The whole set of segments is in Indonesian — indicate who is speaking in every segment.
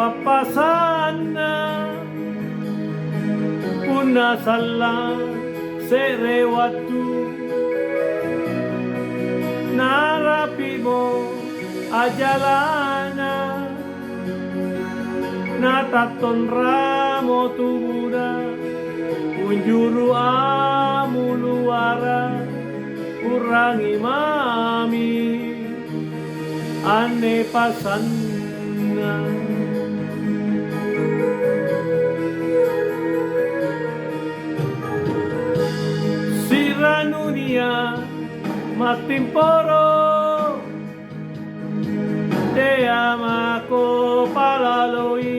Speaker 1: papasana punasalla serewatu narapimo ajalana nataton ramo tubuna unjuru amuluara urangi mami ane pasanna siranunia matimporo te amako palaloi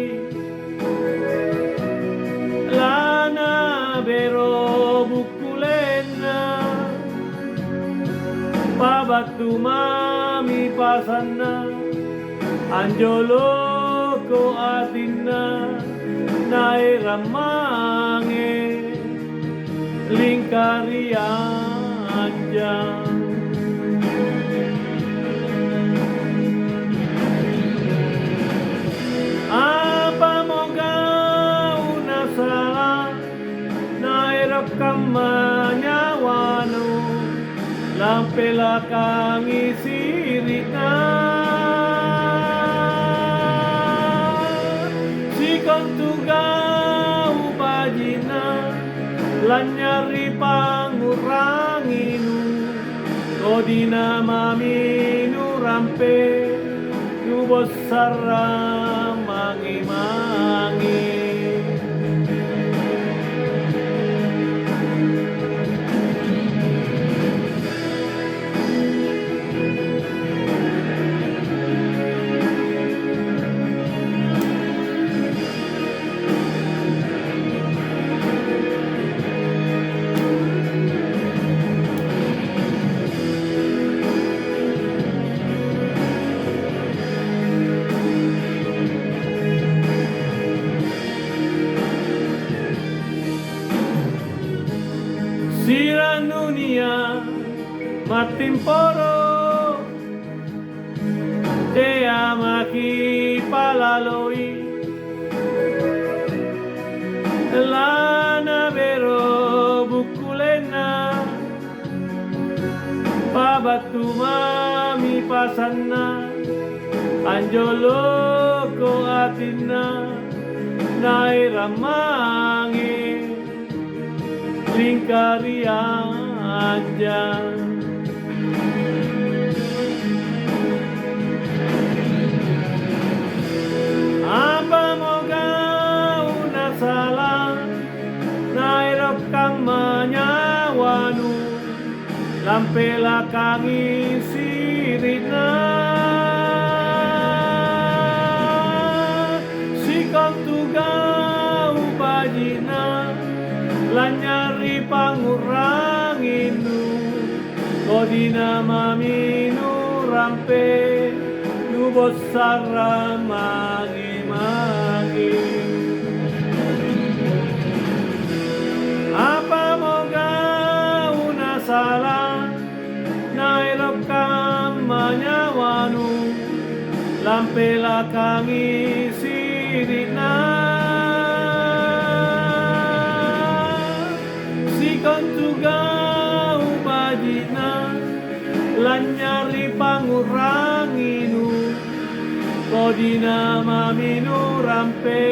Speaker 1: lana bero bukulena pabatu mami pasana anjolo ko atina nairamange lingkari anjang apa moga una salah nairap kamanyawano lampela kang isirita sikon tugau pajina lanyari panguranginu kodina maminu rampe nubosara mangi-mangi siranunia matimporo te amaki palaloi lana vero bukulena pabatu mami pasana anjolo ko atina nairamangi lingkari anjang apa moga una salah nairap kang manyawanu lampela kang isirina sikon tugau pajina lanyari panguranginu kodina maminu rampe nubosara mangi-mangi apa moga una salah nairap kang manyawanu lampela kang isirina sikon tugau pajina lanyari panguranginu kodina maminu rampe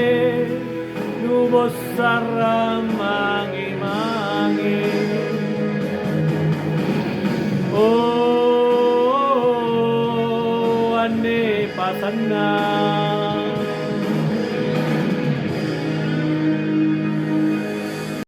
Speaker 1: nubosara mangi-mangi oh ane pasanna